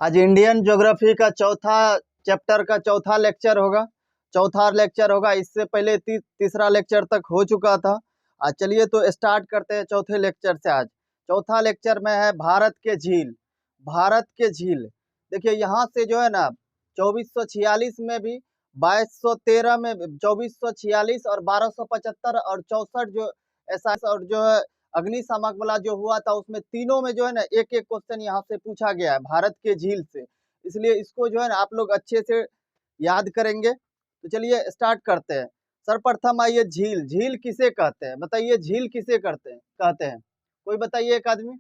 आज Indian geography का चौथा चैप्टर का चौथा लेक्चर होगा। इससे पहले तीसरा लेक्चर तक हो चुका था। आज चलिए तो स्टार्ट करते हैं चौथे लेक्चर से। आज चौथा लेक्चर में है भारत के झील। देखिए यहाँ से जो है ना 2446 में भी, 2213 में, 2446 और 1275 और 64 जो ऐसा और जो है अग्निशामक वाला जो हुआ था, उसमें तीनों में जो है ना एक एक क्वेश्चन यहाँ से पूछा गया है भारत के झील से। इसलिए इसको जो है ना आप लोग अच्छे से याद करेंगे। तो चलिए स्टार्ट करते हैं। सर्वप्रथम आइए, झील किसे कहते हैं? बताइए, झील किसे कहते हैं? कोई बताइए, एक आदमी,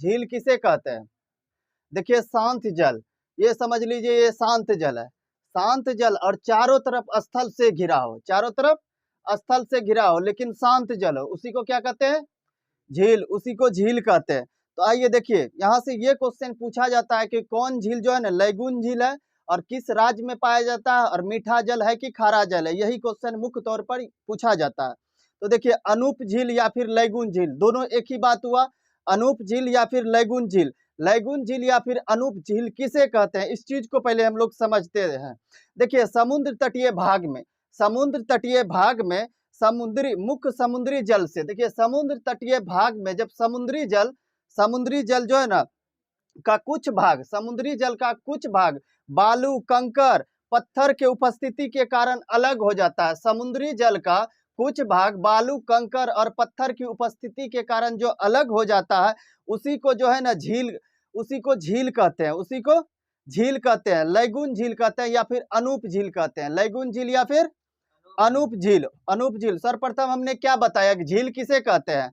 झील किसे कहते हैं? देखिए, शांत जल, ये समझ लीजिए ये शांत जल है। शांत जल और चारों तरफ स्थल से घिरा हो, लेकिन शांत जल हो, उसी को क्या कहते हैं? झील। उसी को झील कहते हैं। तो आइए देखिए, यहाँ से ये क्वेश्चन पूछा जाता है कि कौन झील जो है ना लैगून झील है और किस राज्य में पाया जाता है, और मीठा जल है कि खारा जल है, यही क्वेश्चन मुख्य तौर पर पूछा जाता है। तो देखिए, अनूप झील या फिर लैगून झील, दोनों एक ही बात हुआ। अनूप झील या फिर लैगून झील या फिर अनूप झील किसे कहते हैं, इस चीज को पहले हम लोग समझते हैं। देखिए, समुद्र तटीय भाग में मुख्य समुद्री जल से, देखिए समुद्र तटीय भाग में जब समुद्री जल जो है ना का कुछ भाग, समुद्री जल का कुछ भाग बालू, कंकर, पत्थर के उपस्थिति के कारण अलग हो जाता है। समुद्री जल का कुछ भाग बालू, कंकर और पत्थर की उपस्थिति के कारण जो अलग हो जाता है, उसी को जो है ना उसी को झील कहते हैं। लैगून झील कहते हैं या फिर अनूप झील कहते हैं। लैगून झील या फिर अनूप झील। सर्वप्रथम हमने क्या बताया कि झील किसे कहते हैं?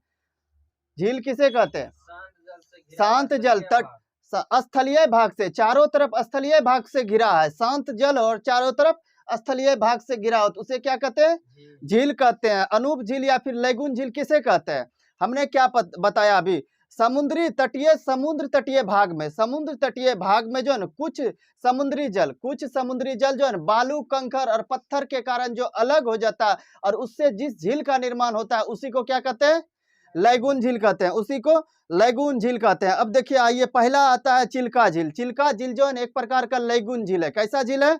शांत जल, तट, स्थलीय भाग से, चारों तरफ स्थलीय भाग से घिरा है। शांत जल और चारों तरफ स्थलीय भाग से घिरा हो तो उसे क्या कहते हैं? झील कहते हैं। अनूप झील या फिर लैगून झील किसे कहते हैं? हमने क्या बताया अभी? समुद्र तटीय भाग में जो है ना कुछ समुद्री जल जो है ना बालू, कंकर और पत्थर के कारण जो अलग हो जाता है और उससे जिस झील का निर्माण होता है, उसी को क्या कहते हैं? लैगून झील कहते हैं। उसी को लैगून झील कहते हैं। अब देखिए, आइए, पहला आता है चिल्का झील जो है ना एक प्रकार का लैगून झील है। कैसा झील है?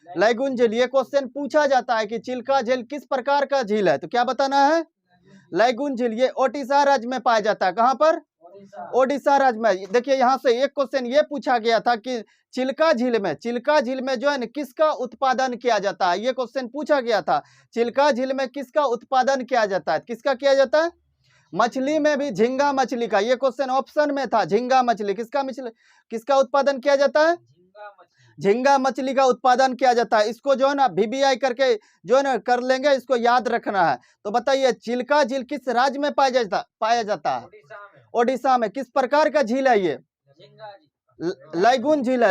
लैगून झील। ये क्वेश्चन पूछा जाता है कि चिल्का झील किस प्रकार का झील है, तो क्या बताना है? लैगून झील। ये ओडिशा राज्य में पाया जाता है। कहां पर? ओडिशा राज्य में। देखिए, यहाँ से एक क्वेश्चन ये पूछा गया था कि चिल्का झील में जो है ना किसका उत्पादन किया जाता है, ये क्वेश्चन पूछा गया था। चिल्का झील में किसका उत्पादन किया जाता है? किसका किया जाता है? मछली में भी झींगा मछली का। ये क्वेश्चन ऑप्शन में था, झींगा मछली। किसका उत्पादन किया जाता है? झींगा मछली का उत्पादन किया जाता है। इसको जो है ना VBI करके जो है ना कर लेंगे, इसको याद रखना है। तो बताइए, चिल्का झील किस राज्य में पाया जाता है? ओडिशा में। किस प्रकार का झील है ये? लैगून झील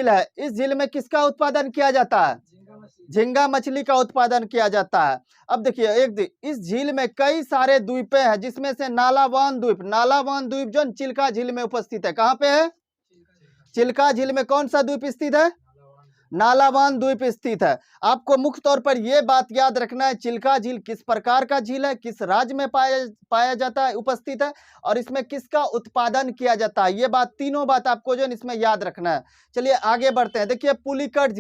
है। इस झील में किसका उत्पादन किया जाता है? झींगा मछली का उत्पादन किया जाता है। अब देखिए, इस झील में कई सारे द्वीपें हैं, जिसमें से नालावान द्वीप जो चिल्का झील में उपस्थित है। कहाँ पे है? चिल्का झील में कौन सा द्वीप स्थित है? नालावान द्वीप स्थित है। आपको मुख्य तौर पर यह बात याद रखना है, चिल्का झील किस प्रकार का झील है, किस राज्य में पाया जाता है, उपस्थित है, और इसमें किसका उत्पादन किया जाता है। ये बात, तीनों बात आपको जो है इसमें याद रखना है। चलिए आगे बढ़ते हैं। देखिए, पुलिकट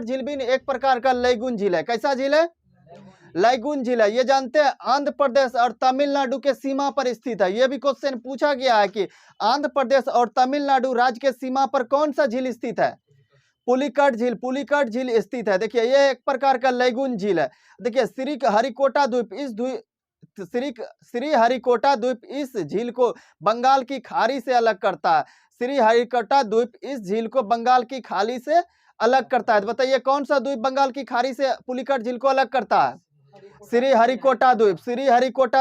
झील भी एक प्रकार का लैगून झील है। कैसा झील है? लैगून झील है। ये जानते हैं आंध्र प्रदेश और तमिलनाडु के सीमा पर स्थित है। ये भी क्वेश्चन पूछा गया है कि आंध्र प्रदेश और तमिलनाडु राज्य के सीमा पर कौन सा झील स्थित है? पुलिकट झील स्थित है। देखिए, ये एक प्रकार का लैगून झील है। देखिए, श्री हरिकोटा द्वीप इस झील को बंगाल की खाड़ी से अलग करता है। श्री हरिकोटा द्वीप इस झील को बंगाल की खाड़ी से अलग करता है। तो बताइए, कौन सा द्वीप बंगाल की खाड़ी से पुलिकट झील को अलग करता है? श्री हरिकोटा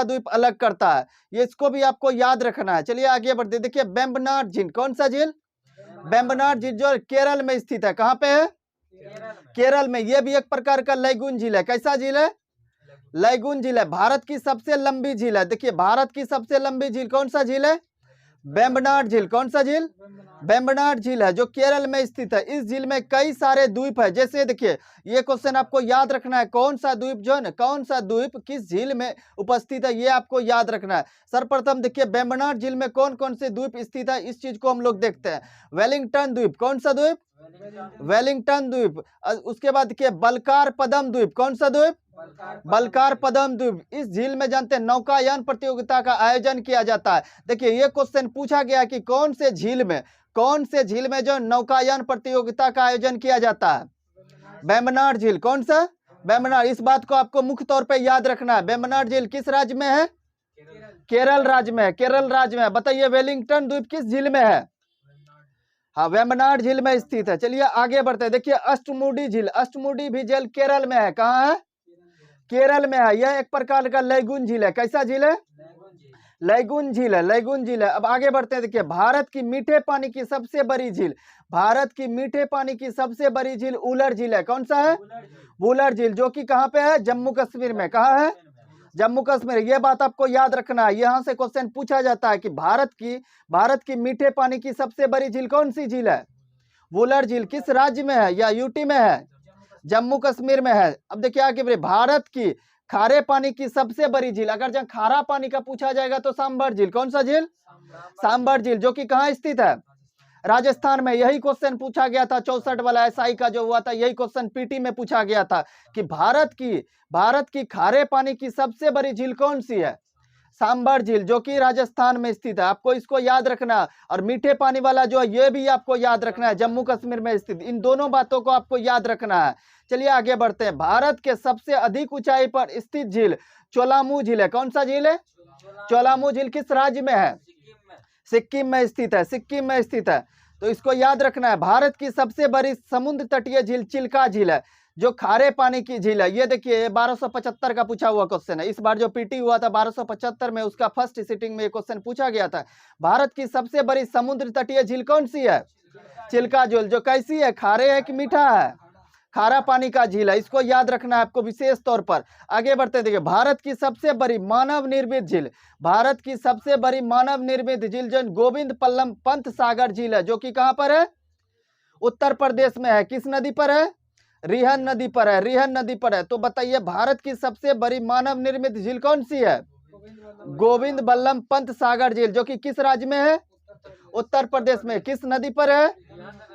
द्वीप अलग करता है। ये इसको भी आपको याद रखना है। चलिए आगे बढ़ते। देखिए, वेम्बनाड झील, कौन सा झील? वेम्बनाड झील जो केरल में स्थित है। कहां पे है? केरल में। यह भी एक प्रकार का लैगून झील है। कैसा झील है? लैगून झील है। भारत की सबसे लंबी झील है। देखिए, भारत की सबसे लंबी झील कौन सा झील है? वेम्बनाड झील, कौन सा झील? वेम्बनाड झील है जो केरल में स्थित है। इस झील में कई सारे द्वीप है। जैसे देखिए ये क्वेश्चन आपको याद रखना है, कौन सा द्वीप जो है ना, कौन सा द्वीप किस झील में उपस्थित है, ये आपको याद रखना है। सर्वप्रथम देखिए वेम्बनाड झील में कौन कौन से द्वीप स्थित है, इस चीज को हम लोग देखते हैं। वेलिंगटन द्वीप, कौन सा द्वीप? वेलिंगटन द्वीप। उसके बाद देखिए बलकार पदम द्वीप, कौन सा द्वीप? बलकार पदम द्वीप। इस झील में जानते हैं नौकायान प्रतियोगिता का आयोजन किया जाता है। देखिए ये क्वेश्चन पूछा गया कि कौन से झील में जो नौकायान प्रतियोगिता का आयोजन किया जाता है? वेम्बनाड झील। कौन सा? वेम्बनाड। इस बात को आपको मुख्य तौर पे याद रखना है। वेम्बनाड झील किस राज्य में है? केरल राज्य में है। केरल राज्य में। बताइए वेलिंगटन द्वीप किस झील में है? हाँ, वेम्बनाड झील में स्थित है। चलिए आगे बढ़ते हैं। देखिए अष्टमुडी झील, अष्टमुडी भी झील केरल में है। कहाँ है? केरल में है। यह एक प्रकार का लैगून झील है। कैसा झील है? लैगून झील है, लैगून झील है। अब आगे बढ़ते हैं। देखिए भारत की मीठे पानी की सबसे बड़ी झील, भारत की मीठे पानी की सबसे बड़ी झील उलर झील है। कौन सा है? वुलर झील, जो कि कहाँ पे है? जम्मू कश्मीर में। कहाँ है? जम्मू कश्मीर। ये बात आपको याद रखना है। यहाँ से क्वेश्चन पूछा जाता है कि भारत की मीठे पानी की सबसे बड़ी झील कौन सी झील है? वुलर झील। किस राज्य में है? या यूटी में है? जम्मू कश्मीर में है। अब देखिए आगे बढ़े। भारत की खारे पानी की सबसे बड़ी झील, अगर जहाँ खारा पानी का पूछा जाएगा तो सांभर झील। कौन सा झील? सांभर झील, जो कि कहाँ स्थित है? राजस्थान में। यही क्वेश्चन पूछा गया था 64 वाला एसआई का जो हुआ था, यही क्वेश्चन पीटी में पूछा गया था कि भारत की खारे पानी की सबसे बड़ी झील कौन सी है? सांभर झील, जो कि राजस्थान में स्थित है। आपको इसको याद रखना। और मीठे पानी वाला जो है ये भी आपको याद रखना है, जम्मू कश्मीर में स्थित। इन दोनों बातों को आपको याद रखना है। चलिए आगे बढ़ते हैं। भारत के सबसे अधिक ऊंचाई पर स्थित झील चोलामू झील है। कौन सा झील है? चोलामू झील किस राज्य में है? सिक्किम में स्थित है। सिक्किम में स्थित है, तो इसको याद रखना है। भारत की सबसे बड़ी समुद्र तटीय झील चिल्का झील है, जो खारे पानी की झील है। ये देखिए 1275 का पूछा हुआ क्वेश्चन है। इस बार जो पीटी हुआ था 1275 में, उसका फर्स्ट सिटिंग में ये क्वेश्चन पूछा गया था। भारत की सबसे बड़ी समुद्र तटीय झील कौन सी है? चिल्का झील, जो कैसी है? खारे है कि मीठा है? खारा पानी का झील है। इसको याद रखना है आपको विशेष तौर पर। आगे बढ़ते देखिए। भारत की सबसे बड़ी मानव निर्मित झील, भारत की सबसे बड़ी मानव निर्मित झील जो गोविंद पल्लम पंत सागर झील है, जो कि कहां पर है? उत्तर प्रदेश में है। किस नदी पर है? रिहन नदी पर है। रिहन नदी पर है। तो बताइए भारत की सबसे बड़ी मानव निर्मित झील कौन सी है? गोविंद बल्लभ पंत सागर झील, जो कि किस राज्य में है? उत्तर प्रदेश में। किस नदी पर है?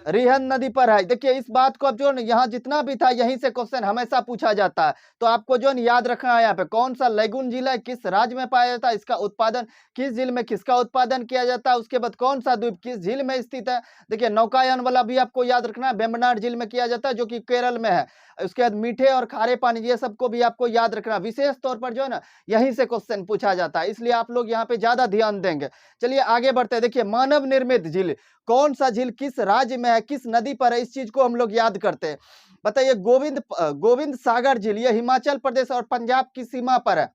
रिहन नदी पर है। देखिए इस बात को अब जो यहाँ जितना भी था यहीं से क्वेश्चन हमेशा पूछा जाता है। तो आपको जो याद रखना है यहाँ पे कौन सा लैगून झील है, किस राज्य में पाया जाता है, इसका उत्पादन किस झील में किसका उत्पादन किया जाता है, उसके बाद कौन सा द्वीप किस झील में स्थित है। देखिए नौकायान वाला भी आपको याद रखना है, वेम्बनाड झील में किया जाता है जो कि केरल में है। उसके बाद मीठे और खारे पानी ये सबको भी आपको याद रखना। विशेष तौर पर जो है ना यहीं से क्वेश्चन पूछा जाता है, इसलिए आप लोग यहाँ पे ज्यादा ध्यान देंगे। चलिए आगे बढ़ते हैं। देखिए मानव निर्मित झील, कौन सा झील किस राज्य में है, किस नदी पर है, इस चीज को हम लोग याद करते हैं। बताइए गोविंद सागर झील, ये हिमाचल प्रदेश और पंजाब की सीमा पर है।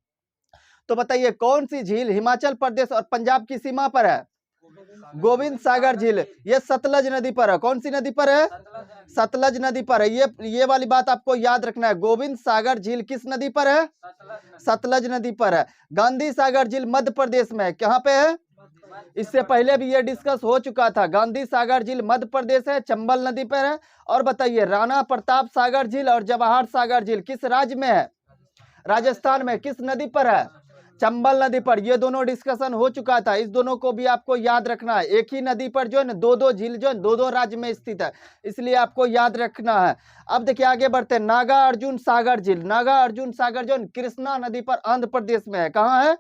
तो बताइए कौन सी झील हिमाचल प्रदेश और पंजाब की सीमा पर है? गोविंद सागर झील। ये सतलज नदी पर है। कौन सी नदी पर है? सतलज नदी पर है। ये वाली बात आपको याद रखना है। गोविंद सागर झील किस नदी पर है? सतलज नदी पर है। गांधी सागर झील मध्य प्रदेश में है। कहाँ पे है? इससे पहले भी ये डिस्कस हो चुका था। गांधी सागर झील मध्य प्रदेश है, चंबल नदी पर है। और बताइए राणा प्रताप सागर झील और जवाहर सागर झील किस राज्य में है? राजस्थान में। किस नदी पर है? चंबल नदी पर। ये दोनों डिस्कशन हो चुका था, इस दोनों को भी आपको याद रखना है। एक ही नदी पर जो है ना दो झील जो है दो राज्य में स्थित है, इसलिए आपको याद रखना है। अब देखिए आगे बढ़ते हैं। नागा अर्जुन सागर झील, नागा अर्जुन सागर जो कृष्णा नदी पर आंध्र प्रदेश में है। कहाँ है?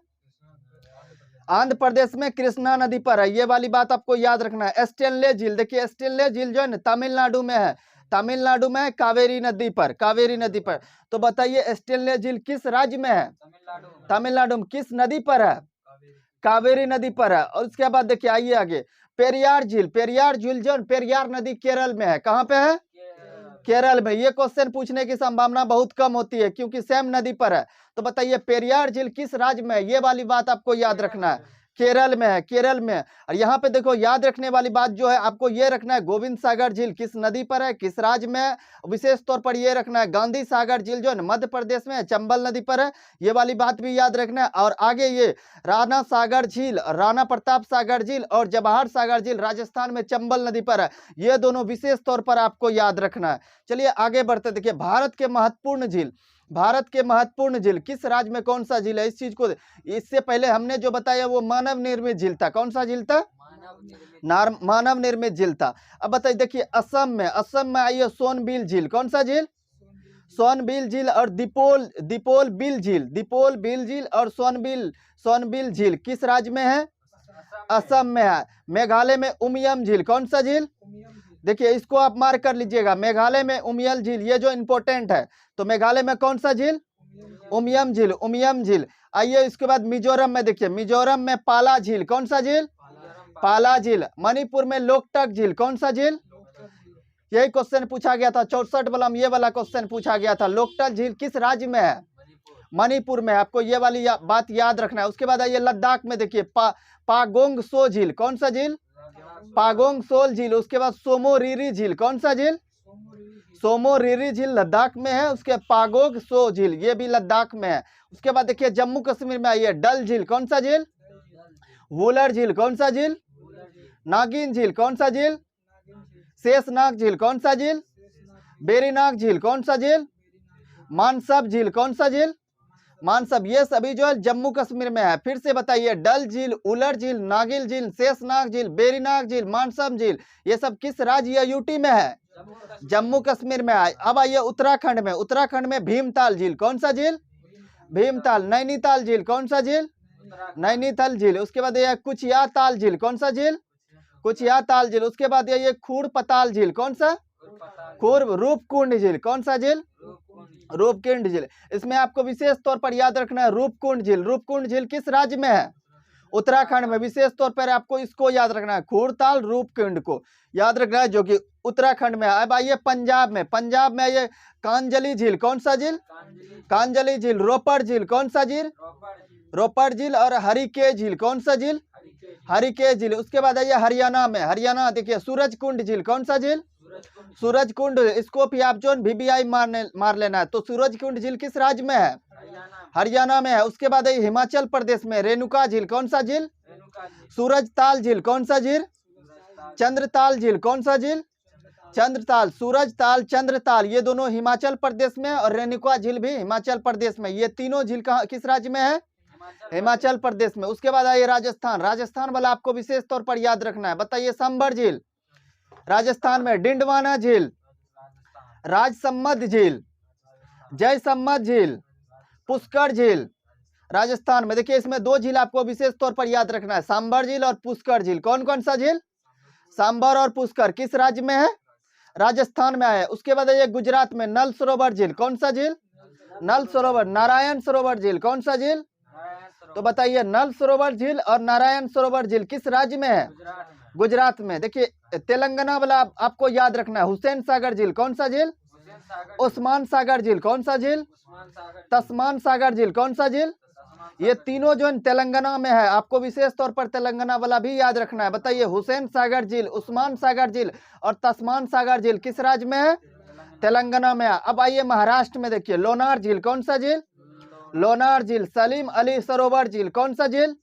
आंध्र प्रदेश में कृष्णा नदी पर है। ये वाली बात आपको याद रखना है। स्टेनले झील, देखिए स्टेनले झील जो है ना तमिलनाडु में है। तमिलनाडु में कावेरी नदी पर, कावेरी नदी पर। तो बताइए स्टेनले झील किस राज्य में है? तमिलनाडु में। किस नदी पर है? कावेरी नदी पर है। और उसके बाद देखिए आइए आगे। पेरियार झील, पेरियार झील जो पेरियार नदी केरल में है। कहाँ पे है? केरल में। ये क्वेश्चन पूछने की संभावना बहुत कम होती है क्योंकि सेम नदी पर है। तो बताइए पेरियार झील किस राज्य में है? ये वाली बात आपको याद रखना है। केरल में है, केरल में है। और यहाँ पे देखो याद रखने वाली बात जो है आपको ये रखना है, गोविंद सागर झील किस नदी पर है, किस राज्य में है। विशेष तौर पर ये रखना है गांधी सागर झील जो है मध्य प्रदेश में है, चंबल नदी पर है, ये वाली बात भी याद रखना है। और आगे ये राणा सागर झील, राणा प्रताप सागर झील और जवाहर सागर झील राजस्थान में चंबल नदी पर है, ये दोनों विशेष तौर पर आपको याद रखना है। चलिए आगे बढ़ते, देखिए भारत के महत्वपूर्ण झील, भारत के महत्वपूर्ण झील किस राज्य में कौन सा झील है, इस चीज को, इससे पहले हमने जो बताया वो मानव निर्मित झील था। कौन सा झील था? मानव निर्मित झील था। अब बताइए, देखिए असम में, असम में आइए सोनबिल झील, कौन सा झील? सोनबिल झील। और दीपोल बिल झील, दीपोल बिल झील और सोनबिल झील किस राज्य में है? असम में है। मेघालय में उमियम झील, कौन सा झील? देखिए इसको आप मार्क कर लीजिएगा, मेघालय में उमियल झील, ये जो इंपॉर्टेंट है। तो मेघालय में कौन सा झील? उमियम झील, उमियम झील। आइए इसके बाद मिजोरम में, देखिए मिजोरम में पाला झील, कौन सा झील? पाला झील। मणिपुर में लोकटक झील, कौन सा झील? यही क्वेश्चन पूछा गया था 64 वाला, ये वाला क्वेश्चन पूछा गया था। लोकटक झील किस राज्य में है? मणिपुर में। आपको ये वाली बात याद रखना है। उसके बाद आइए लद्दाख में, देखिए पागोंग सो झील, कौन सा झील? पागोंग सोल झील। उसके बाद सोमोरिरी झील, कौन सा झील? सोमोरिरी झील लद्दाख में है। उसके पागोंग सो झील, ये भी लद्दाख में है। उसके बाद देखिए जम्मू कश्मीर में आइए डल झील, कौन सा झील? वुलर झील, कौन सा झील? नागिन झील, कौन सा झील? शेषनाग झील, कौन सा झील? बेरीनाग झील, कौन सा झील? मानसब झील, कौन सा झील? मानसब। ये सभी जो है जम्मू कश्मीर में है। फिर से बताइए, डल झील, उलर झील, नागिल झील, शेषनाग झील, बेरीनाग झील, मानसब झील, ये सब किस राज्य या यूटी में है? जम्मू कश्मीर में है। अब आइए उत्तराखंड में, उत्तराखंड में भीमताल झील, कौन सा झील? भीमताल। नैनीताल झील, कौन सा झील? नैनीताल झील। उसके बाद ये कुचियाताल झील, कौन सा झील? कुचियाताल झील। उसके बाद ये खूरपताल झील, कौन सा? रूपकुंड झील, कौन सा झील? रूपकुंड झील। इसमें आपको विशेष तौर पर याद रखना है रूपकुंड झील। रूपकुंड झील किस राज्य में है? उत्तराखंड में। विशेष तौर पर आपको इसको याद रखना है, खूरताल रूपकुंड को याद रखना है, जो कि उत्तराखंड में है। अब आइए पंजाब में, पंजाब में आइए कांजली झील, कौन सा झील? कांजली झील। रोपड़ झील, कौन सा झील? रोपड़ झील। और हरिके झील, कौन सा झील? हरिके झील। उसके बाद आइए हरियाणा में, हरियाणा देखिए सूरजकुंड झील, कौन सा झील? सूरजकुंड। इसको भी आप जो VBI मार लेना है। तो सूरजकुंड झील किस राज्य में है? हरियाणा में है। उसके बाद हिमाचल प्रदेश में रेणुका झील, कौन सा झील? सूरजताल झील, कौन सा झील? चंद्रताल झील, कौन सा झील? चंद्रताल। सूरजताल, चंद्रताल, ये दोनों हिमाचल प्रदेश में, और रेणुका झील भी हिमाचल प्रदेश में। ये तीनों झील कहाँ, किस राज्य में है? हिमाचल प्रदेश में। उसके बाद आइए राजस्थान, राजस्थान वाला आपको विशेष तौर पर याद रखना है। बताइए सांभर झील राजस्थान में, डिंडवाना झील, राजसम्मत झील, जयसम्मत झील, पुष्कर झील राजस्थान में। देखिए इसमें दो झील आपको विशेष तौर पर याद रखना है, सांभर झील और पुष्कर झील। कौन कौन सा झील? सांभर और पुष्कर किस राज्य में है? राजस्थान में है। उसके बाद ये गुजरात में नल सरोवर झील, कौन सा झील? नल सरोवर। नारायण सरोवर झील, कौन सा झील? तो बताइए नल सरोवर झील और नारायण सरोवर झील किस राज्य में है? गुजरात में। देखिए तेलंगाना वाला आपको याद रखना है, हुसैन सागर झील, कौन सा झील? उस्मान सागर झील, कौन सा झील? तस्मान सागर झील, कौन सा झील? ये तीनों जो तेलंगाना में है। आपको विशेष तौर पर तेलंगाना वाला भी याद रखना है। बताइए हुसैन सागर झील, उस्मान सागर झील और तस्मान सागर झील किस राज्य में है? तेलंगाना में है। अब आइए महाराष्ट्र में, देखिए लोनार झील, कौन सा झील? लोनार झील। सलीम अली सरोवर झील, कौन सा झील?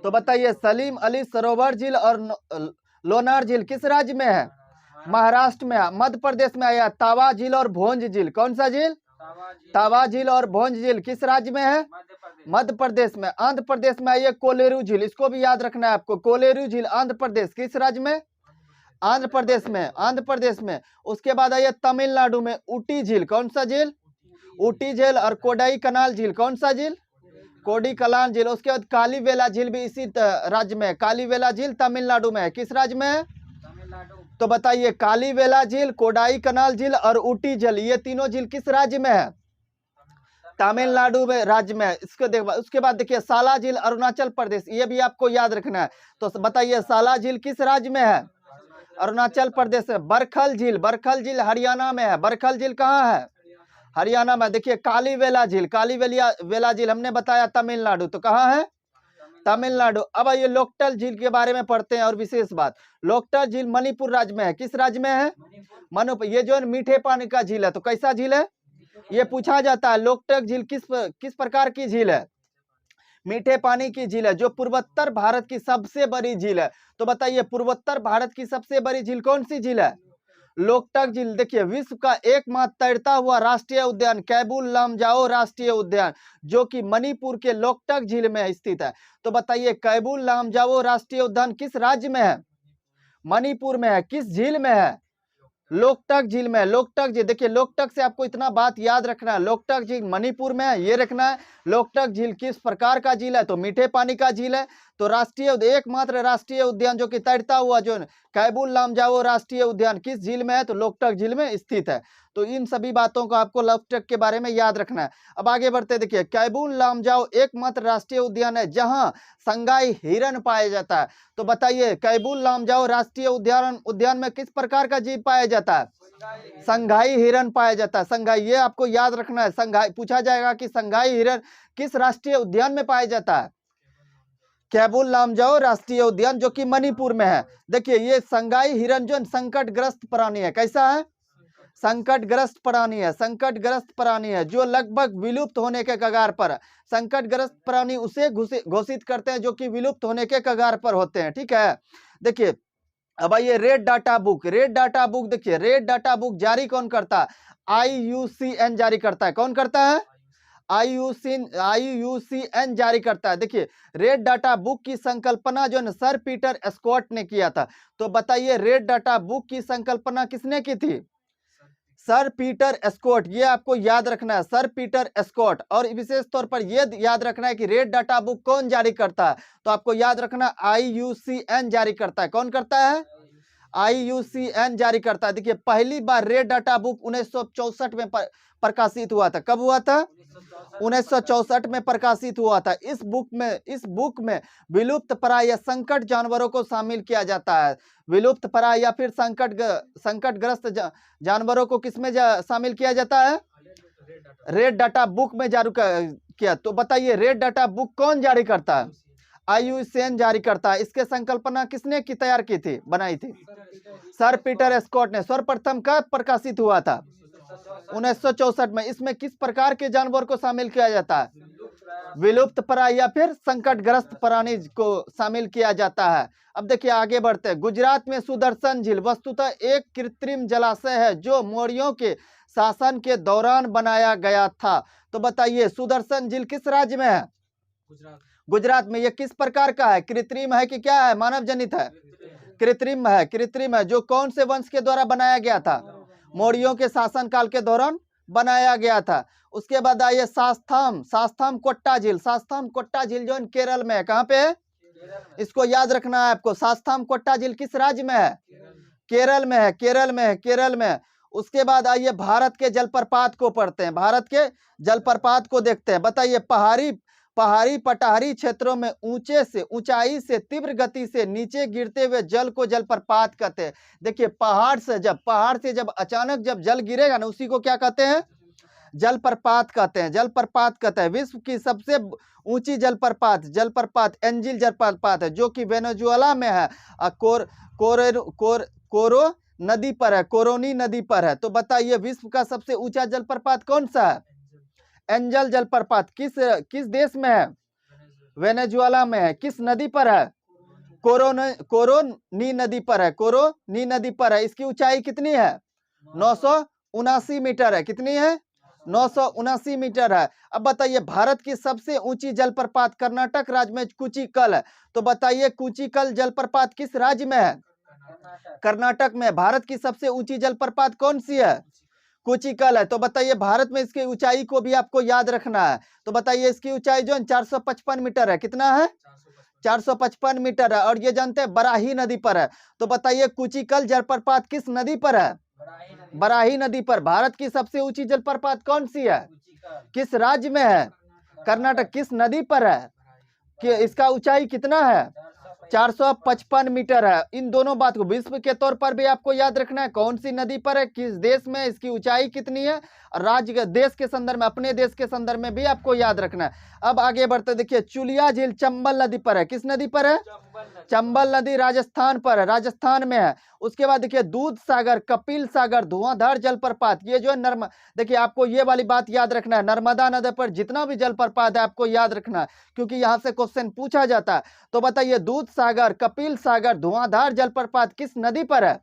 तो बताइए सलीम अली सरोवर झील और लोनार झील किस राज्य में है? महाराष्ट्र में है। मध्य प्रदेश में आया तावा झील और भोंज झील, कौन सा झील? तावा झील और भोंज झील किस राज्य में है? मध्य प्रदेश में। आंध्र प्रदेश में आइए कोलेरू झील, इसको भी याद रखना है आपको। कोलेरू झील आंध्र प्रदेश किस राज्य में? आंध्र प्रदेश में, आंध्र प्रदेश में। उसके बाद आइए तमिलनाडु में ऊटी झील, कौन सा झील? ऊटी झील। और कोडाई कनाल झील, कौन सा झील? कोडी कलान झील। उसके बाद कालीवेला झील भी इसी राज्य में है। कालीवेला झील तमिलनाडु में है, किस राज्य में है? तो बताइए कालीवेला झील, कोडाई कनाल झील और ऊटी झील, ये तीनों झील किस राज्य में है? तमिलनाडु में राज्य में है। इसको देख, उसके बाद देखिए साला झील अरुणाचल प्रदेश, ये भी आपको याद रखना है। तो बताइए साला झील किस राज्य में है? अरुणाचल प्रदेश में। बरखल झील, बरखल झील हरियाणा में है। बरखल झील कहाँ है? हरियाणा में। देखिए कालीवेला झील, कालीवेला झील हमने बताया तमिलनाडु, तो कहाँ है? तमिलनाडु। अब ये लोकटक झील के बारे में पढ़ते हैं और विशेष बात, लोकटक झील मणिपुर राज्य में है। किस राज्य में है? मणिपुर। ये जो है मीठे पानी का झील है, तो कैसा झील है? ये पूछा जाता है लोकटक झील किस प्रकार की झील है? मीठे पानी की झील है, जो पूर्वोत्तर भारत की सबसे बड़ी झील है। तो बताइए पूर्वोत्तर भारत की सबसे बड़ी झील कौन सी झील है? लोकटक झील। देखिए विश्व का एकमात्र तैरता हुआ राष्ट्रीय उद्यान कैबुल लामजाओ राष्ट्रीय उद्यान, जो कि मणिपुर के लोकटक झील में स्थित है। तो बताइए कैबुल लामजाओ राष्ट्रीय उद्यान किस राज्य में है? मणिपुर में है। किस झील में है? लोकटक झील में। लोकटक झील, देखिए लोकटक से आपको इतना बात याद रखना है, लोकटक झील मणिपुर में है, ये रखना है। लोकटक झील किस प्रकार का झील है? तो मीठे पानी का झील है। तो एकमात्र राष्ट्रीय उद्यान जो कि तैरता हुआ जो कैबुल लामजाओ राष्ट्रीय उद्यान किस झील में है? तो लोकटक झील में स्थित है। तो इन सभी बातों को आपको लोकटक के बारे में याद रखना है। अब आगे बढ़ते, देखिए कैबुल लामजाओ एकमात्र राष्ट्रीय उद्यान है जहां संगाई हिरन पाया जाता है। तो बताइए कैबुल लामजाओ राष्ट्रीय उद्यान में किस प्रकार का जीव पाया जाता है? संघाई हिरन पाया जाता है। संघाई, ये आपको याद रखना है। संघाई पूछा जाएगा कि संघाई हिरन किस राष्ट्रीय उद्यान में पाया जाता है? कैबुल लामजाओ राष्ट्रीय उद्यान, जो कि मणिपुर में है। देखिए ये संगाई हिरन जो संकटग्रस्त प्राणी है। कैसा है? संकटग्रस्त प्राणी है। संकटग्रस्त प्राणी है जो लगभग विलुप्त होने के कगार पर है। संकटग्रस्त प्राणी उसे घोषित करते हैं जो कि विलुप्त होने के कगार पर होते हैं। ठीक है, देखिए अब आइए red data book. Red data book, देखिए रेड डाटा बुक जारी कौन करता है? IUCN जारी करता है। कौन करता है? IUCN जारी करता है। देखिए रेड डाटा बुक की संकल्पना जो है सर पीटर स्कॉट ने किया था। तो बताइए रेड डाटा बुक की संकल्पना किसने की थी? Sir Peter Scott. ये आपको याद रखना है, सर पीटर स्कॉट। और विशेष तौर पर ये याद रखना है कि रेड डाटा बुक कौन जारी करता है? तो आपको याद रखना IUCN जारी करता है। कौन करता है? IUCN जारी करता है। देखिए पहली बार रेड डाटा बुक 1964 में प्रकाशित हुआ था। कब हुआ था? 1964 में प्रकाशित हुआ था। इस बुक में विलुप्त प्राय या संकट जानवरों को शामिल किया जाता है। विलुप्त प्राय या फिर संकटग्रस्त जानवरों को किसमें शामिल किया जाता है? रेड डाटा बुक में जारी किया। तो बताइए रेड डाटा बुक कौन जारी करता है? IUCN जारी करता है। इसके संकल्पना किसने तैयार की थी, बनाई थी? सर पीटर स्कॉट ने। सर्वप्रथम कब प्रकाशित हुआ था? 1964 में। इसमें किस प्रकार के जानवर को शामिल किया जाता है? विलुप्त प्राय या फिर संकटग्रस्त प्राणी को शामिल किया जाता है। अब देखिए आगे बढ़ते हैं। गुजरात में सुदर्शन झील वस्तुतः एक कृत्रिम जलाशय है जो मौर्यों के शासन के दौरान बनाया गया था। तो बताइए सुदर्शन झील किस राज्य में है? गुजरात में। यह किस प्रकार का है? कृत्रिम है कि क्या है? मानव जनित है? कृत्रिम है। कृत्रिम है, जो कौन से वंश के द्वारा बनाया गया था? मौर्यों के शासन काल के दौरान बनाया गया था। उसके बाद आइए शास्ताम कोट्टा झील। शास्ताम कोट्टा झील जो केरल में है। कहाँ पे है? इसको याद रखना है आपको। शास्ताम कोट्टा झील किस राज्य में है? केरल में है। केरल में। उसके बाद आइए भारत के जलप्रपात को पढ़ते हैं। भारत के जलप्रपात को देखते हैं। बताइए पहाड़ी पठारी क्षेत्रों में ऊंचाई से तीव्र गति से नीचे गिरते हुए जल को जलप्रपात कहते हैं। देखिए पहाड़ से जब अचानक जब जल गिरेगा ना, उसी को क्या कहते हैं? जलप्रपात कहते हैं। जलप्रपात कहते हैं। विश्व की सबसे ऊंची जलप्रपात एंजिल जलप्रपात है, जो कि वेनेजुएला में है। कोरो नदी पर है, कोरोनी नदी पर है। तो बताइए विश्व का सबसे ऊंचा जलप्रपात कौन सा है? एंजल जलप्रपात किस देश में है? वेनेजुएला में है। किस नदी पर है? कोरोनी नदी पर है। कोरोनी नदी पर है। इसकी ऊंचाई कितनी है? 979 मीटर है। कितनी है? 979 मीटर है। अब बताइए भारत की सबसे ऊंची जलप्रपात कर्नाटक राज्य में कुचिकल है। तो बताइए कुचिकल जलप्रपात किस राज्य में है? कर्नाटक में। भारत की सबसे ऊंची जलप्रपात कौन सी है? कुचिकल है। तो बताइए भारत में इसकी ऊंचाई को भी आपको याद रखना है। तो बताइए इसकी ऊंचाई जो है 455 मीटर है। कितना है? 455 मीटर है। और ये जानते हैं बराही नदी पर है। तो बताइए कुचिकल जलप्रपात किस नदी पर है? बराही नदी पर। भारत की सबसे ऊंची जलप्रपात कौन सी है? किस राज्य में है? कर्नाटक। किस नदी पर है? कि इसका ऊंचाई कितना है? 455 मीटर है। इन दोनों बात को विश्व के तौर पर भी आपको याद रखना है, कौन सी नदी पर है, किस देश में, इसकी ऊंचाई कितनी है, और राज्य के देश के संदर्भ में, अपने देश के संदर्भ में भी आपको याद रखना है। अब आगे बढ़ते देखिए, चुलिया झील चंबल नदी पर है। किस नदी पर है? चंबल नदी राजस्थान पर है, राजस्थान में है। उसके बाद देखिए, दूध सागर, कपिल सागर, धुआंधार जलप्रपात, ये जो है देखिए आपको ये वाली बात याद रखना है, नर्मदा नदी पर जितना भी जलप्रपात है आपको याद रखना है, क्योंकि यहां से क्वेश्चन पूछा जाता है। तो बताइए, दूध सागर, कपिल सागर, धुआंधार जलप्रपात किस नदी पर है?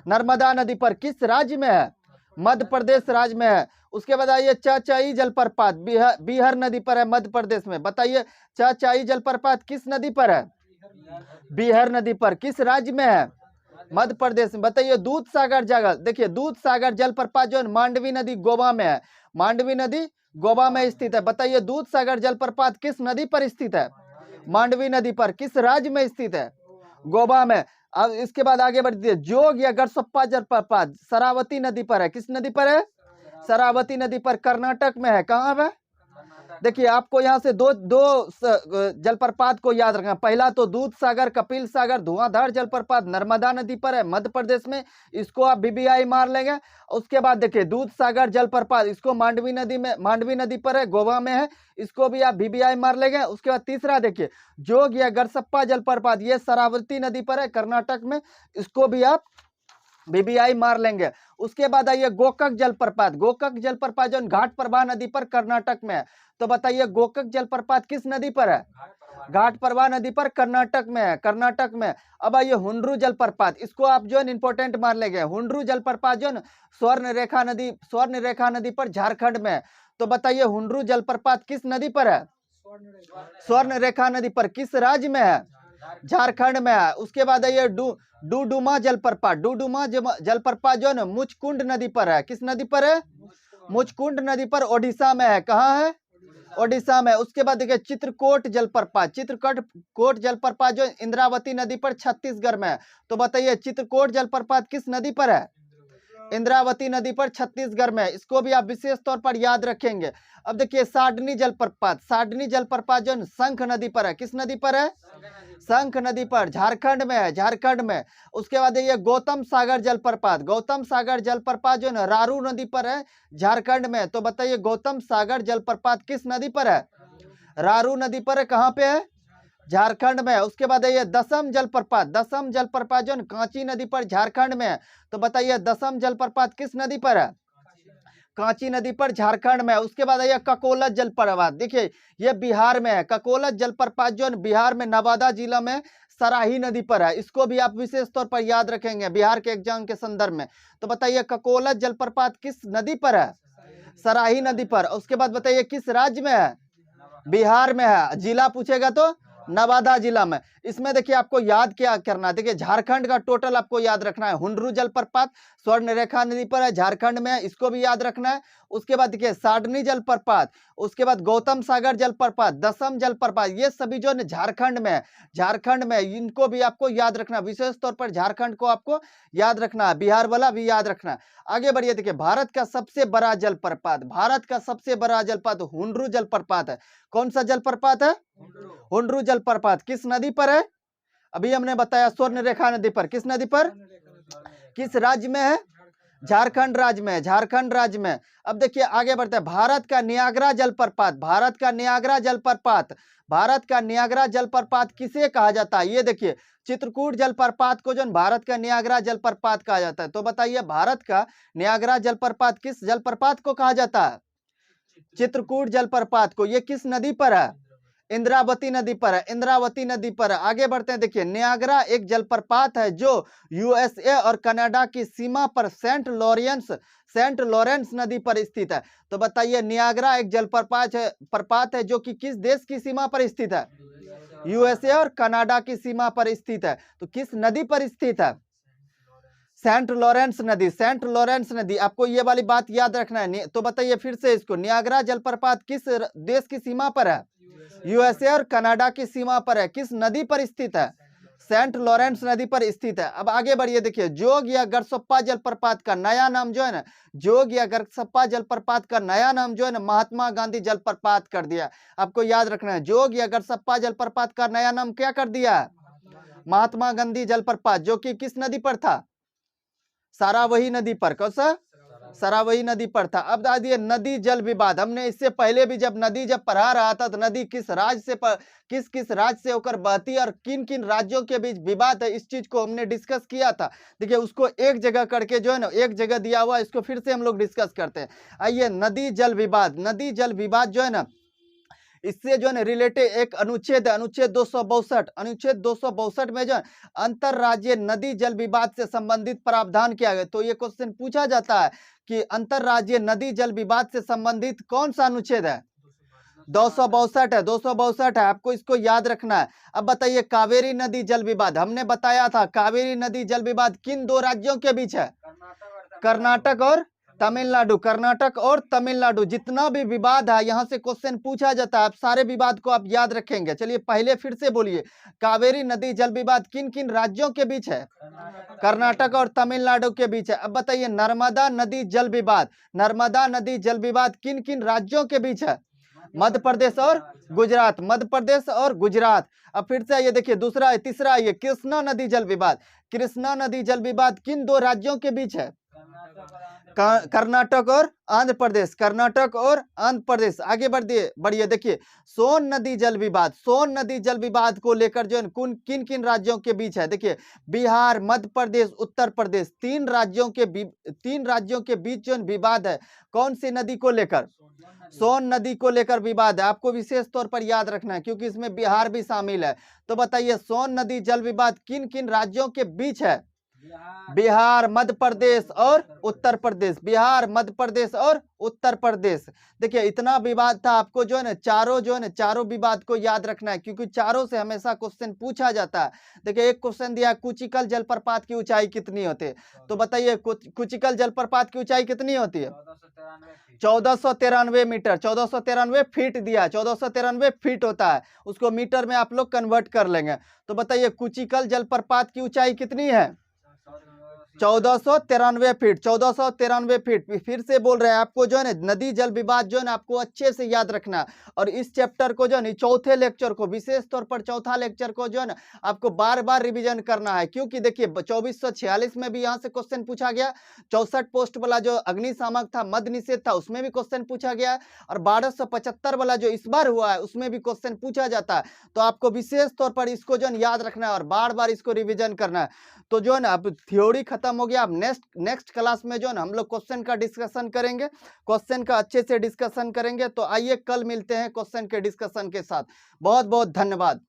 नर्मदा नदी पर। किस राज्य में है? मध्य प्रदेश राज्य में है। उसके बाद आइए, चचाई जलप्रपात बिहार नदी पर है, मध्य प्रदेश में। बताइए, चचाई जलप्रपात किस नदी पर है? बिहार नदी पर। किस राज्य में है? मध्य प्रदेश में। बताइए, दूध सागर जगह, देखिए दूध सागर जलप्रपात जो मांडवी नदी गोवा में है, मांडवी नदी गोवा में स्थित है। बताइए, दूध सागर जलप्रपात किस नदी पर स्थित है? मांडवी नदी पर। किस राज्य में स्थित है? गोवा में। अब इसके बाद आगे बढ़िए, जोग या गरसप्पा जलप्रपात शरावती नदी पर है। किस नदी पर है? शरावती नदी पर, कर्नाटक में है। कहाँ है? देखिए आपको यहाँ से दो जलप्रपात को याद रखना। पहला तो दूध सागर, कपिल सागर, धुआंधार जलप्रपात नर्मदा नदी पर है, मध्य प्रदेश में, इसको आप बीबीआई मार लेंगे। उसके बाद देखिए, दूध सागर जलप्रपात, इसको मांडवी नदी में, मांडवी नदी पर है, गोवा में है, इसको भी आप बीबीआई मार लेंगे। उसके बाद तीसरा देखिए, जोग या गरसप्पा जलप्रपात, ये शरावती नदी पर है, कर्नाटक में, इसको भी आप बीबीआई मार लेंगे। उसके बाद आइए, गोकक जलप्रपात, गोकक जलप्रपात जो घाट प्रवाह नदी पर कर्नाटक में है। तो बताइए, गोकक जलप्रपात किस नदी पर है? घाट प्रवाह नदी पर, कर्नाटक में है, कर्नाटक में। अब आइए, हुंड्रू जलप्रपात, इसको आप जो है इंपोर्टेंट मान लेंगे। हुंड्रू जलप्रपात जो स्वर्ण रेखा नदी पर, झारखंड में है। तो बताइए, हुंड्रू जलप्रपात किस नदी पर है? स्वर्ण रेखा नदी पर। किस राज्य में है? झारखंड में है। उसके बाद आइए, डुडुमा जलप्रपात, डुडुमा जलप्रपात जो है मुचकुंड नदी पर है। किस नदी पर है? मुचकुंड नदी पर, ओडिशा में है। कहाँ है? ओडिशा में। उसके बाद देखिए, चित्रकूट जलप्रपात जलप्रपात जो इंद्रावती नदी पर, छत्तीसगढ़ में है। तो बताइए, चित्रकूट जलप्रपात किस नदी पर है? इंद्रावती नदी पर, छत्तीसगढ़ में। इसको भी आप विशेष तौर पर याद रखेंगे। अब देखिए, साडनी जलप्रपात जो शंख नदी पर है। किस नदी पर है? शंख नदी पर, झारखंड में है, झारखंड में। उसके बाद ये गौतम सागर जलप्रपात जो है रारू नदी पर है, झारखंड में। तो बताइए, गौतम सागर जलप्रपात किस नदी पर है? रारू नदी पर है। कहाँ पे है? झारखंड में। उसके बाद ये दसम जलप्रपात जो कांची नदी पर, झारखंड में है। तो बताइए, दसम जलप्रपात किस नदी पर है? कांची नदी पर, झारखंड में। उसके बाद ये ककोलत जलप्रपात, देखिए ये बिहार में है। ककोलत जलप्रपात जो बिहार में, नवादा जिला में, सराही नदी पर है। इसको भी आप विशेष तौर पर याद रखेंगे बिहार के एग्जाम के संदर्भ में। तो बताइए, ककोलत जलप्रपात किस नदी पर है? सराही नदी पर। उसके बाद बताइए, किस राज्य में है? बिहार में है। जिला पूछेगा तो नवादा जिला में। इसमें देखिए आपको याद क्या करना है, देखिए झारखंड का टोटल आपको याद रखना है। हुंड्रू जलप्रपात स्वर्ण रेखा नदी पर है, झारखंड में है, इसको भी याद रखना है। उसके बाद देखिए, साडनी जलप्रपात, उसके बाद गौतम सागर जलप्रपात, दसम जलप्रपात, ये सभी जो है झारखंड में है, झारखंड में। इनको भी आपको याद रखना, विशेष तौर पर झारखंड को आपको याद रखना है, बिहार वाला भी याद रखना है। आगे बढ़िए, देखिए भारत का सबसे बड़ा जलप्रपात हुंड्रू जलप्रपात है। कौन सा जलप्रपात है? हुंड्रू जलप्रपात। किस नदी पर है? अभी हमने बताया, स्वर्ण रेखा नदी पर। किस नदी पर? किस राज्य में है? झारखंड राज्य में। अब देखिए आगे बढ़ते हैं, भारत का नियाग्रा जलप्रपात किसे कहा जाता है? ये देखिए, चित्रकूट जलप्रपात को जो भारत का नियाग्रा जलप्रपात कहा जाता है। तो बताइए, भारत का नियाग्रा जलप्रपात किस जलप्रपात को कहा जाता है? चित्रकूट जलप्रपात को। ये किस नदी पर है? इंद्रावती नदी पर है। आगे बढ़ते हैं, देखिए नियाग्रा एक जलप्रपात है जो यूएसए और कनाडा की सीमा पर सेंट लॉरेंस नदी पर स्थित है। तो बताइए, नियाग्रा एक जलप्रपात है जो कि किस देश की सीमा पर स्थित है? यूएसए और कनाडा की सीमा पर स्थित है। तो किस नदी पर स्थित है? सेंट लॉरेंस नदी। आपको ये वाली बात याद रखना है। तो बताइए फिर से इसको, नियाग्रा जलप्रपात किस देश की सीमा पर है? यूएसए और कनाडा की सीमा पर है। किस नदी पर स्थित है? सेंट लॉरेंस नदी पर स्थित है। अब आगे बढ़िए, देखिए जोग या गरसप्पा जलप्रपात का नया नाम जो है ना, महात्मा गांधी जलप्रपात कर दिया। आपको याद रखना है, जोग या गरसप्पा जलप्रपात का नया नाम क्या कर दिया? महात्मा गांधी जलप्रपात, जो कि किस नदी पर था? सारावही नदी पर। कौन सा? सरावही नदी पर था। अब दादी नदी जल विवाद, हमने इससे पहले भी जब नदी जब पढ़ा रहा था तो नदी किस राज्य से किस किस राज्य से होकर बहती है और किन किन राज्यों के बीच विवाद है, इस चीज को हमने डिस्कस किया था। देखिए उसको एक जगह करके जो है ना, एक जगह दिया हुआ, इसको फिर से हम लोग डिस्कस करते हैं। आइए, नदी जल विवाद, नदी जल विवाद जो है ना, इससे जो है ना रिलेटेड एक अनुच्छेद है, अनुच्छेद 262। अनुच्छेद 262 में जो है अंतरराज्यीय नदी जल विवाद से संबंधित प्रावधान किया गया। तो ये क्वेश्चन पूछा जाता है कि अंतरराज्यीय नदी जल विवाद से संबंधित कौन सा अनुच्छेद है? 262 है, 262 है, आपको इसको याद रखना है। अब बताइए, कावेरी नदी जल विवाद, हमने बताया था कावेरी नदी जल विवाद किन दो राज्यों के बीच है? कर्नाटक और तमिलनाडु। कर्नाटक और तमिलनाडु, जितना भी विवाद है यहाँ से क्वेश्चन पूछा जाता है, आप सारे विवाद को आप याद रखेंगे। चलिए पहले फिर से बोलिए, कावेरी नदी जल विवाद किन किन राज्यों के बीच है? कर्नाटक और तमिलनाडु के बीच है। अब बताइए, नर्मदा नदी जल विवाद, नर्मदा नदी जल विवाद किन किन राज्यों के बीच है? मध्य प्रदेश और गुजरात, मध्य प्रदेश और गुजरात। अब फिर से ये देखिए, दूसरा है, तीसरा ये कृष्णा नदी जल विवाद, कृष्णा नदी जल विवाद किन दो राज्यों के बीच है? कर्नाटक और आंध्र प्रदेश, कर्नाटक और आंध्र प्रदेश। आगे बढ़िए, देखिए सोन नदी जल विवाद, सोन नदी जल विवाद को लेकर जो है किन किन राज्यों के बीच है? देखिए बिहार, मध्य प्रदेश, उत्तर प्रदेश, तीन राज्यों के बीच जो विवाद है, कौन सी नदी को लेकर? सोन नदी को लेकर विवाद है। आपको विशेष तौर पर याद रखना है क्योंकि इसमें बिहार भी शामिल है। तो बताइए, सोन नदी जल विवाद किन किन राज्यों के बीच है? बिहार, मध्य प्रदेश और उत्तर प्रदेश, बिहार, मध्य प्रदेश और उत्तर प्रदेश। देखिए इतना विवाद था, आपको जो है ना चारों विवाद को याद रखना है क्योंकि चारों से हमेशा क्वेश्चन पूछा जाता है। देखिए एक क्वेश्चन दिया, कुचिकल जलप्रपात की ऊंचाई कितनी होती है? तो बताइए कुचिकल जलप्रपात की ऊंचाई कितनी होती है? 1493 मीटर, 1493 फीट दिया, 1493 फीट होता है, उसको मीटर में आप लोग कन्वर्ट कर लेंगे। तो बताइए कुचिकल जलप्रपात की ऊंचाई कितनी है? 1493 फीट, 1493 फीट। फिर से बोल रहे हैं, आपको जो है ना नदी जल विवाद जो है ना आपको अच्छे से याद रखना है। और इस चैप्टर को जो है चौथे लेक्चर को, विशेष तौर पर चौथा लेक्चर को जो है ना आपको बार बार रिवीजन करना है क्योंकि देखिए 2446 में भी यहाँ से क्वेश्चन पूछा गया, 64 पोस्ट वाला जो अग्निशामक था, मद्य निषेध था, उसमें भी क्वेश्चन पूछा गया और 1275 वाला जो इस बार हुआ है उसमें भी क्वेश्चन पूछा जाता है। तो आपको विशेष तौर पर इसको जो है याद रखना है और बार बार इसको रिविजन करना है। तो जो है ना अब थ्योरी खत्म हो गया, अब नेक्स्ट क्लास में जो है ना हम लोग क्वेश्चन का डिस्कशन करेंगे, क्वेश्चन का अच्छे से डिस्कशन करेंगे। तो आइए कल मिलते हैं क्वेश्चन के डिस्कशन के साथ। बहुत बहुत धन्यवाद।